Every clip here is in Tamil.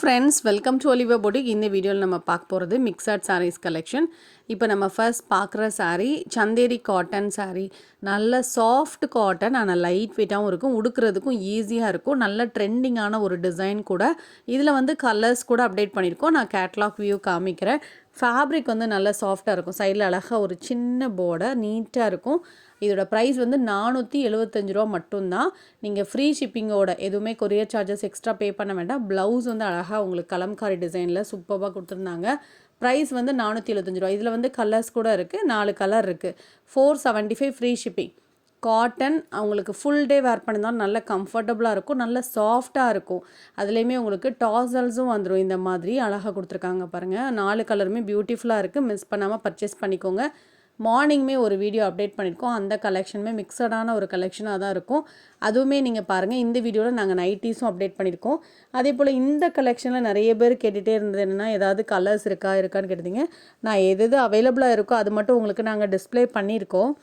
Friends, welcome to Oliva boutique. இந்த வீடியோவில் நம்ம பார்க்க போகிறது மிக்சட் சாரீஸ் கலெக்ஷன். இப்போ நம்ம ஃபர்ஸ்ட் பார்க்குற சாரீ சந்தேரி காட்டன் சாரீ. நல்ல சாஃப்ட் காட்டன், ஆனால் லைட் வெயிட்டாகவும் இருக்கும், உடுக்கிறதுக்கும் ஈஸியாக இருக்கும். நல்ல ட்ரெண்டிங்கான ஒரு டிசைன் கூட. இதில் வந்து கலர்ஸ் கூட அப்டேட் பண்ணியிருக்கோம். நான் கேட்லாக் வியூ காமிக்கிறேன். ஃபேப்ரிக் வந்து நல்லா சாஃப்டாக இருக்கும். சைடில் அழகாக ஒரு சின்ன பார்டர் நீட்டாக இருக்கும். இதோட ப்ரைஸ் வந்து 475 ரூபா மட்டும்தான். நீங்கள் ஃப்ரீ ஷிப்பிங்கோட, எதுவுமே கொரியர் சார்ஜஸ் எக்ஸ்ட்ரா பே பண்ண வேண்டாம். ப்ளவுஸ் வந்து அழகாக உங்களுக்கு கலம்காரி டிசைனில் சூப்பராக கொடுத்துருந்தாங்க. ப்ரைஸ் வந்து 475 ரூபா. இதில் வந்து கலர்ஸ் கூட இருக்குது, 4 கலர் இருக்குது. 475 ஃப்ரீ ஷிப்பிங். காட்டன் அவங்களுக்கு ஃபுல் டே வேர் பண்ணியிருந்தாலும் நல்ல கம்ஃபர்டபுளாக இருக்கும், நல்ல சாஃப்டாக இருக்கும். அதுலேயுமே உங்களுக்கு டாசல்ஸும் வந்துடும். இந்த மாதிரி அழகாக கொடுத்துருக்காங்க பாருங்கள். 4 கலருமே பியூட்டிஃபுல்லாக இருக்குது. மிஸ் பண்ணாமல் பர்ச்சேஸ் பண்ணிக்கோங்க. மார்னிங்குமே ஒரு வீடியோ அப்டேட் பண்ணியிருக்கோம். அந்த கலெக்ஷனுமே மிக்சடான ஒரு கலெக்ஷனாக தான் இருக்கும். அதுவுமே நீங்கள் பாருங்கள். இந்த வீடியோவில் நாங்கள் நைட்டிஸும் அப்டேட் பண்ணியிருக்கோம். அதே போல் இந்த கலெக்ஷனில் நிறைய பேர் கேட்டுகிட்டே இருந்தது என்னென்னா, ஏதாவது கலர்ஸ் இருக்கான்னு கேட்டீங்க. நான் எது அவைலபிளாக இருக்கோ அது மட்டும் உங்களுக்கு நாங்கள் டிஸ்பிளே பண்ணியிருக்கோம்.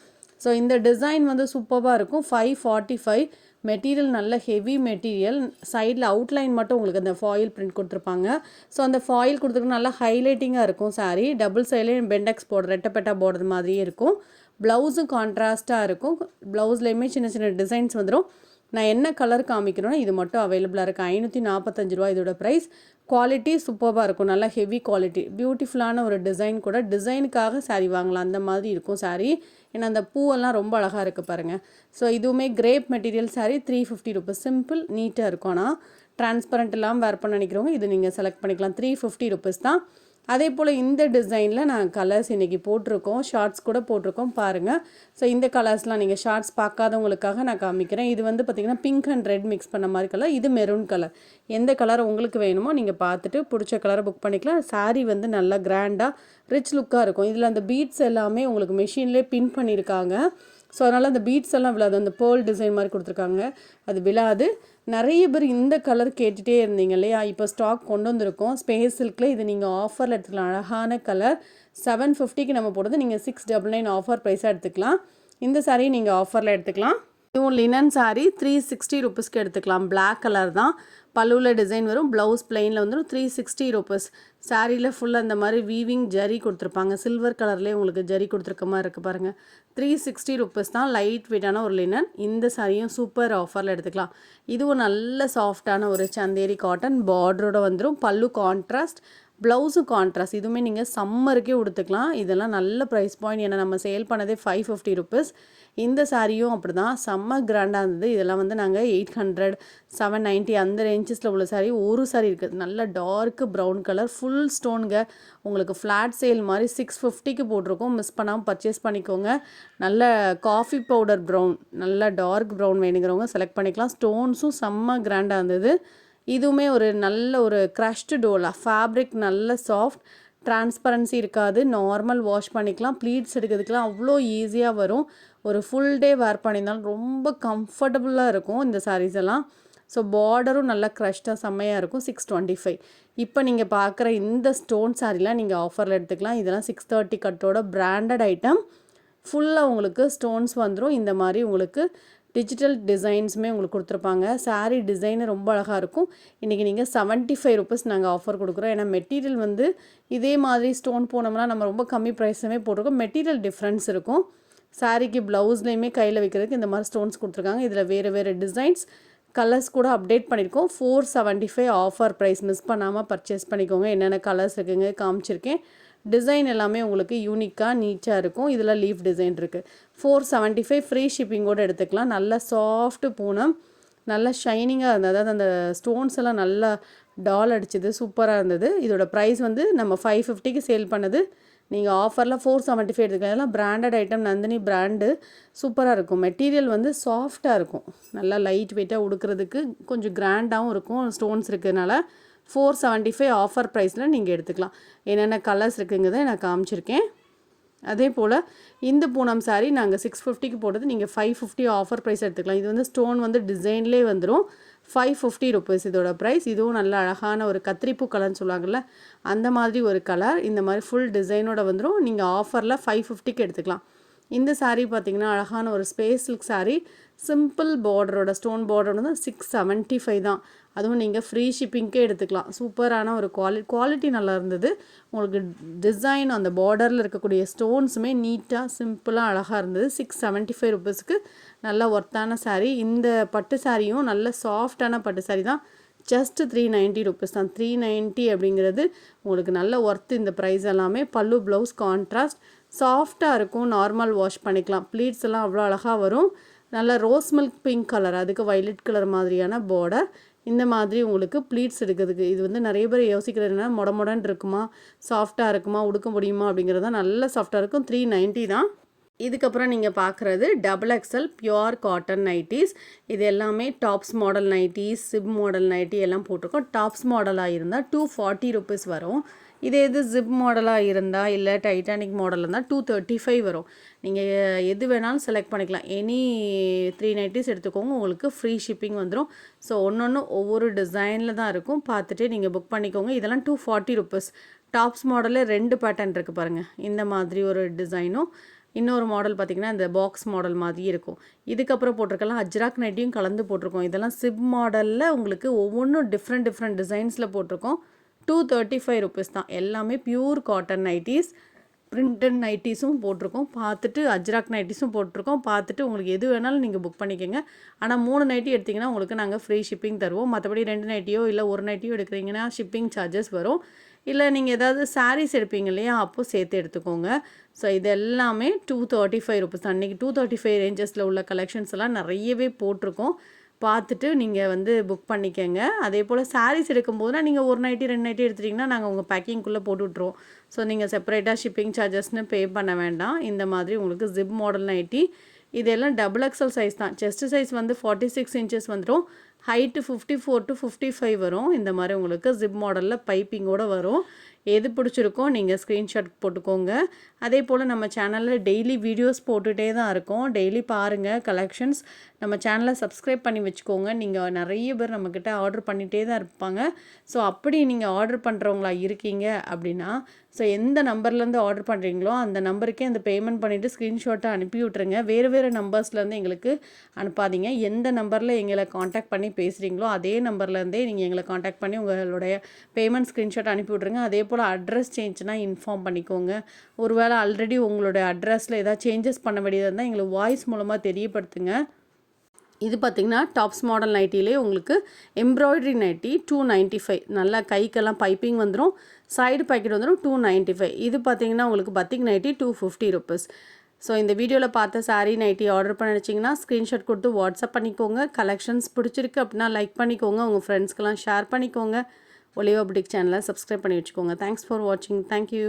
ஸோ இந்த டிசைன் வந்து சூப்பராக இருக்கும். 545 மெட்டீரியல், நல்ல ஹெவி மெட்டீரியல். சைடில் அவுட்லைன் மட்டும் உங்களுக்கு அந்த ஃபாயில் பிரிண்ட் கொடுத்துருப்பாங்க. ஸோ அந்த ஃபாயில் கொடுத்துருக்கு நல்லா ஹைலைட்டிங்காக இருக்கும் சாரீ. டபுள் சைட்லேயும் பெண்டெக்ஸ் போர்டு, ரெட்டப்பெட்டா போர்டு மாதிரியே இருக்கும். ப்ளவுஸும் கான்ட்ராஸ்ட்டாக இருக்கும். ப்ளவுஸ்லேயுமே சின்ன சின்ன டிசைன்ஸ் வந்துடும். நான் என்ன கலர் காமிக்கிறேன்னா இது மட்டும் அவைலபிளாக இருக்குது. 545 ரூபா இதோட ப்ரைஸ். குவாலிட்டி சூப்பராக இருக்கும், நல்லா ஹெவி குவாலிட்டி, பியூட்டிஃபுல்லான ஒரு டிசைன் கூட. டிசைனுக்காக சாரீ வாங்கலாம், அந்த மாதிரி இருக்கும் சாரீ. ஏன்னா அந்த பூவெல்லாம் ரொம்ப அழகாக இருக்குது பாருங்கள். ஸோ இதுவுமே grape material sari. 350 rupees. Simple நீட்டாக இருக்கும். ஆனால் டிரான்ஸ்பரண்ட் இல்லாமல் வேர் பண்ண நினைக்கிறவங்க இது நீங்கள் செலக்ட் பண்ணிக்கலாம். 350 ருபீஸ் தான். அதே போல் இந்த டிசைனில் நான் கலர்ஸ் இன்றைக்கி போட்டிருக்கோம், ஷார்ட்ஸ் கூட போட்டிருக்கோம் பாருங்கள். ஸோ இந்த கலர்ஸ்லாம் நீங்கள் ஷார்ட்ஸ் பார்க்காதவங்களுக்காக நான் காமிக்கிறேன். இது வந்து பார்த்திங்கன்னா பிங்க் அண்ட் ரெட் மிக்ஸ் பண்ண மாதிரி கலர். இது மெரூன் கலர். எந்த கலர் உங்களுக்கு வேணுமோ நீங்கள் பார்த்துட்டு பிடிச்ச கலரை புக் பண்ணிக்கலாம். சாரீ வந்து நல்லா கிராண்டாக ரிச் லுக்காக இருக்கும். இதில் அந்த பீட்ஸ் எல்லாமே உங்களுக்கு மெஷின்லேயே பின் பண்ணியிருக்காங்க. ஸோ அதனால் அந்த பீட்ஸ் எல்லாம் விழாது. அந்த பேர்ல் டிசைன் மாதிரி கொடுத்துருக்காங்க, அது விழாது. நிறைய பேர் இந்த கலர் கேட்டுகிட்டே இருந்தீங்க இல்லையா? இப்போ ஸ்டாக் கொண்டு வந்திருக்கோம். ஸ்பேஸ் சில்கில் இது நீங்கள் ஆஃபரில் எடுத்துக்கலாம். அழகான கலர். 750க்கு நம்ம போடுறது, நீங்கள் 699 ஆஃபர் ப்ரைஸாக எடுத்துக்கலாம். இந்த சாரீ நீங்கள் ஆஃபரில் எடுத்துக்கலாம். இதுவும் லினன் சாரீ. 360 ருபீஸ்க்கு எடுத்துக்கலாம். பிளாக் கலர் தான். பல்லுவில் டிசைன் வரும், ப்ளவுஸ் பிளெயினில் வந்துடும். 360 ருபீஸ். சாரியில் ஃபுல்லாக அந்த மாதிரி வீவிங் ஜரி கொடுத்துருப்பாங்க. சில்வர் கலர்லேயே உங்களுக்கு ஜரி கொடுத்துருக்க மாதிரி இருக்குது பாருங்கள். 360 ருபீஸ் தான். லைட் வெயிட்டான ஒரு லினன். இந்த சாரியும் சூப்பர் ஆஃபரில் எடுத்துக்கலாம். இதுவும் நல்ல சாஃப்டான ஒரு சந்தேரி காட்டன். பார்டரோட வந்துடும். பல்லு கான்ட்ராஸ்ட், ப்ளவுஸும் கான்ட்ராஸ்ட். இதுவுமே நீங்கள் சம்மருக்கே கொடுத்துக்கலாம். இதெல்லாம் நல்ல ப்ரைஸ் பாயிண்ட். ஏன்னா நம்ம சேல் பண்ணதே 550 ருபீஸ். இந்த சாரியும் அப்படி தான், செம்ம கிராண்டாக இருந்தது. இதெல்லாம் வந்து நாங்கள் 800, 790 அந்த ரேஞ்சஸில் உள்ள சாரீ. ஒரு சாரீ இருக்குது நல்ல டார்க் ப்ரௌன் கலர், ஃபுல் ஸ்டோனுங்க. உங்களுக்கு ஃப்ளாட் சேல் மாதிரி 650க்கு போட்டிருக்கோம். மிஸ் பண்ணாமல் பர்ச்சேஸ் பண்ணிக்கோங்க. நல்ல காஃபி பவுடர் ப்ரௌன், நல்ல டார்க் ப்ரௌன் வேணுங்கிறவங்க செலக்ட் பண்ணிக்கலாம். ஸ்டோன்ஸும் செம்ம கிராண்டாக இருந்தது. இதுவுமே ஒரு நல்ல ஒரு க்ரஷ்டு டோலா. ஃபேப்ரிக் நல்ல சாஃப்ட், டிரான்ஸ்பரன்சி இருக்காது. நார்மல் வாஷ் பண்ணிக்கலாம். ப்ளீட்ஸ் எடுக்கிறதுக்கெலாம் அவ்வளோ ஈஸியாக வரும். ஒரு ஃபுல் டே வேர் பண்ணியிருந்தாலும் ரொம்ப கம்ஃபர்டபுளாக இருக்கும் இந்த சாரீஸ் எல்லாம். ஸோ பார்டரும் நல்லா க்ரஷ்டாக செம்மையாக இருக்கும். 625. இப்போ நீங்கள் பார்க்குற இந்த ஸ்டோன் சாரீலாம் நீங்கள் ஆஃபரில் எடுத்துக்கலாம். இதெல்லாம் 630 கட்டோட பிராண்டட் ஐட்டம். ஃபுல்லாக உங்களுக்கு ஸ்டோன்ஸ் வந்துடும். இந்த மாதிரி உங்களுக்கு டிஜிட்டல் டிசைன்ஸுமே உங்களுக்கு கொடுத்துருப்பாங்க. சாரீ டிசைனு ரொம்ப அழகாக இருக்கும். இன்றைக்கி நீங்கள் 75 ருபீஸ் நாங்கள் ஆஃபர் கொடுக்குறோம். ஏன்னா மெட்டீரியல் வந்து இதே மாதிரி ஸ்டோன் போனோம்னா நம்ம ரொம்ப கம்மி ப்ரைஸுமே போட்டிருக்கோம். மெட்டீரியல் டிஃப்ரென்ஸ் இருக்கும். சாரீக்கு ப்ளவுஸ்லேயுமே கையில் வைக்கிறதுக்கு இந்த மாதிரி ஸ்டோன்ஸ் கொடுத்துருக்காங்க. இதில் வேறு வேறு டிசைன்ஸ், கலர்ஸ் கூட அப்டேட் பண்ணியிருக்கோம். 475 ஆஃபர் ப்ரைஸ். மிஸ் பண்ணாமல் பர்ச்சேஸ் பண்ணிக்கோங்க. என்னென்ன கலர்ஸ் இருக்குங்க காமிச்சிருக்கேன். டிசைன் எல்லாமே உங்களுக்கு யூனிக்காக நீட்டாக இருக்கும். இதில் லீஃப் டிசைன் இருக்குது. 475 ஃப்ரீ ஷிப்பிங்கோடு எடுத்துக்கலாம். நல்ல சாஃப்ட் பூனம், நல்ல ஷைனிங்காக இருந்தது. அதாவது அந்த ஸ்டோன்ஸ் எல்லாம் நல்லா டால் அடிச்சது, சூப்பராக இருந்தது. இதோட ப்ரைஸ் வந்து நம்ம 550க்கு சேல் பண்ணது. நீங்கள் ஆஃபரில் 475 எடுத்துக்கலாம். இதெல்லாம் பிராண்டட் ஐட்டம், நந்தினி பிராண்டு. சூப்பராக இருக்கும். மெட்டீரியல் வந்து சாஃப்டாக இருக்கும். நல்லா லைட் வெயிட்டாக உடுக்கிறதுக்கு கொஞ்சம் கிராண்டாகவும் இருக்கும். ஸ்டோன்ஸ் இருக்கிறதுனால 475 ஆஃபர் ப்ரைஸில் நீங்கள் எடுத்துக்கலாம். என்னென்ன கலர்ஸ் இருக்குங்கிறத நான் காமிச்சிருக்கேன். அதே போல் இந்த பூனம் சாரீ நாங்கள் 650க்கு போட்டது, நீங்கள் 550 ஆஃபர் ப்ரைஸ் எடுத்துக்கலாம். இது வந்து ஸ்டோன் வந்து டிசைன்லேயே வந்துடும். 550 ருபீஸ் இதோட ப்ரைஸ். இதுவும் நல்ல அழகான ஒரு கத்திரிப்பூ கலர்னு சொல்லுவாங்கள்ல, அந்த மாதிரி ஒரு கலர். இந்த மாதிரி ஃபுல் டிசைனோட வந்துடும். நீங்கள் ஆஃபரில் 550க்கு எடுத்துக்கலாம். இந்த saree பார்த்தீங்கன்னா அழகான ஒரு ஸ்பேஸ் சில்க் saree, சிம்பிள் பார்டரோட ஸ்டோன் பார்டரோட தான் 675 தான். அதுவும் நீங்கள் ஃப்ரீ ஷிப்பிங்க்கே எடுத்துக்கலாம். சூப்பரான ஒரு குவாலிட்டி நல்லா இருந்தது. உங்களுக்கு டிசைன் அந்த பார்டரில் இருக்கக்கூடிய ஸ்டோன்ஸுமே நீட்டாக சிம்பிளாக அழகாக இருந்தது. 675 ருபீஸ்க்கு நல்ல ஒர்த்தான saree. இந்த பட்டு சாரியும் நல்ல சாஃப்டான பட்டு saree தான். ஜஸ்ட் 390 ருபீஸ் தான். 390 அப்படிங்கிறது உங்களுக்கு நல்ல ஒர்த்து. இந்த ப்ரைஸ் எல்லாமே பல்லு ப்ளவுஸ் கான்ட்ராஸ்ட் சாஃப்டாக இருக்கும். நார்மல் வாஷ் பண்ணிக்கலாம். ப்ளீட்ஸ் எல்லாம் அவ்வளோ அழகாக வரும். நல்ல ரோஸ் மில்க் பிங்க் கலர், அதுக்கு வைலட் கலர் மாதிரியான பார்டர். இந்த மாதிரி உங்களுக்கு ப்ளீட்ஸ் எடுக்கிறதுக்கு இது வந்து நிறைய பேர் யோசிக்கிறது என்ன, மொடன்னு இருக்குமா, சாஃப்டாக இருக்குமா, உடுக்க முடியுமா அப்படிங்கிறது தான். நல்ல சாஃப்டாக இருக்கும். 390 தான். இதுக்கப்புறம் நீங்கள் பார்க்குறது XXL பியோர் காட்டன் நைட்டிஸ். இது எல்லாமே tops model nighties, chip model nightie எல்லாம் போட்டிருக்கோம். டாப்ஸ் மாடலாக இருந்தால் 240 ருபீஸ் வரும். இதே இது ஜிப் மாடலாக இருந்தால் இல்லை டைட்டானிக் மாடல் இருந்தால் 235 வரும். நீங்கள் எது வேணாலும் செலக்ட் பண்ணிக்கலாம். எனி 3 நைட்டிஸ் எடுத்துக்கோங்க, உங்களுக்கு ஃப்ரீ ஷிப்பிங் வந்துடும். ஸோ ஒன்று ஒவ்வொரு டிசைனில் தான் இருக்கும். பார்த்துட்டு நீங்கள் புக் பண்ணிக்கோங்க. இதெல்லாம் 240 ருபீஸ். டாப்ஸ் மாடலில் 2 பேட்டர்ன் இருக்குது பாருங்கள். இந்த மாதிரி ஒரு டிசைனும் இன்னொரு மாடல் பார்த்திங்கன்னா இந்த பாக்ஸ் மாடல் மாதிரி இருக்கும். இதுக்கப்புறம் போட்டிருக்கலாம் அஜ்ராக் நைட்டியும் கலந்து போட்டிருக்கோம். இதெல்லாம் சிப் மாடலில் உங்களுக்கு ஒவ்வொன்றும் டிஃப்ரெண்ட் டிசைன்ஸில் போட்டிருக்கோம். 235 ருபீஸ் தான். எல்லாமே பியூர் காட்டன் நைட்டிஸ். பிரிண்டட் நைட்டிஸும் போட்டிருக்கோம். பார்த்துட்டு அஜ்ராக் நைட்டிஸும் போட்டிருக்கோம். பார்த்துட்டு உங்களுக்கு எது வேணாலும் நீங்கள் புக் பண்ணிக்கோங்க. ஆனால் 3 நைட்டி எடுத்திங்கன்னா உங்களுக்கு நாங்கள் ஃப்ரீ ஷிப்பிங் தருவோம். மற்றபடி 2 நைட்டியோ இல்லை 1 நைட்டியோ எடுக்கிறீங்கன்னா ஷிப்பிங் சார்ஜஸ் வரும். இல்லை நீங்கள் ஏதாவது சாரீஸ் எடுப்பீங்க இல்லையா, அப்போது சேர்த்து எடுத்துக்கோங்க. ஸோ இது எல்லாமே 235 ருபீஸ். அன்றைக்கி 235 ரேஞ்சஸில் உள்ள கலெக்ஷன்ஸ் எல்லாம் நிறையவே போட்டிருக்கோம். பார்த்துட்டு நீங்கள் வந்து புக் பண்ணிக்கோங்க. அதே போல் சாரீஸ் எடுக்கும்போதுனா நீங்கள் 1 நைட்டி 2 நைட்டி எடுத்துட்டிங்கன்னா நாங்கள் உங்கள் பேக்கிங்குள்ளே போட்டு விட்ருவோம். ஸோ நீங்கள் செப்பரேட்டாக ஷிப்பிங் சார்ஜஸ்னு பே பண்ண வேண்டாம். இந்த மாதிரி உங்களுக்கு ஜிப் மாடல் நைட்டி இதெல்லாம் XXL சைஸ் தான். செஸ்ட் சைஸ் வந்து 46 இன்ச்சஸ் வந்துடும். ஹைட்டு 54 to 55 வரும். இந்த மாதிரி உங்களுக்கு ஜிப் மாடலில் பைப்பிங்கோடு வரும். எது பிடிச்சிருக்கோ நீங்கள் ஸ்க்ரீன்ஷாட் போட்டுக்கோங்க. அதே போல் நம்ம சேனலில் டெய்லி வீடியோஸ் போட்டுகிட்டே தான் இருக்கோம். டெய்லி பாருங்கள் கலெக்ஷன்ஸ். நம்ம சேனலை சப்ஸ்கிரைப் பண்ணி வச்சுக்கோங்க. நீங்கள் நிறைய பேர் நம்மக்கிட்ட ஆர்டர் பண்ணிகிட்டே தான் இருப்பாங்க. ஸோ அப்படி நீங்கள் ஆர்டர் பண்ணுறவங்களா இருக்கீங்க அப்படின்னா, ஸோ எந்த நம்பர்லேருந்து ஆர்டர் பண்ணுறீங்களோ அந்த நம்பருக்கே அந்த பேமெண்ட் பண்ணிவிட்டு ஸ்க்ரீன்ஷாட்டை அனுப்பி விட்ருங்க. வேறு நம்பர்ஸ்லேருந்து எங்களுக்கு அனுப்பாதீங்க. எந்த நம்பரில் எங்களை காண்டாக்ட் பண்ணி பேசுகிறீங்களோ அதே நம்பர்லேருந்தே நீங்கள் எங்களை காண்டாக்ட் பண்ணி உங்களுடைய பேமெண்ட் ஸ்க்ரீன்ஷாட் அனுப்பி விட்ருங்க. அதே போல் அட்ரஸ் சேஞ்சுனா இன்ஃபார்ம் பண்ணிக்கோங்க. ஒருவேளை ஆல்ரெடி உங்களுடைய அட்ரஸில் ஏதாவது சேஞ்சஸ் பண்ண வேண்டியதாக இருந்தால் எங்களுக்கு வாய்ஸ் மூலமாக தெரியப்படுத்துங்க. இது பார்த்திங்கன்னா டாப்ஸ் மாடல் நைட்டிலே உங்களுக்கு எம்ப்ராய்டரி நைட்டி 295. நல்லா கைக்கெல்லாம் பைப்பிங் வந்துடும். சைடு பாக்கெட் வந்துடும் 295. இது பார்த்திங்கன்னா உங்களுக்கு பத்திக் நைட்டி 250 ருபீஸ். ஸோ இந்த வீடியோவில் பார்த்த சாரீ நைட்டி ஆர்டர் பண்ண நினச்சிங்கன்னா ஸ்க்ரீன்ஷாட் கொடுத்து வாட்ஸ்அப் பண்ணிக்கோங்க. கலெக்ஷன்ஸ் பிடிச்சிருக்கு அப்படின்னா லைக் பண்ணிக்கோங்க. உங்கள் ஃப்ரெண்ட்ஸ்க்கெல்லாம் ஷேர் பண்ணிக்கோங்க. ஒலிவா புட்டிக் சேனலை சப்ஸ்கிரைப் பண்ணி வச்சுக்கோங்க. தேங்க்ஸ் ஃபார் வாட்சிங். தேங்க்யூ.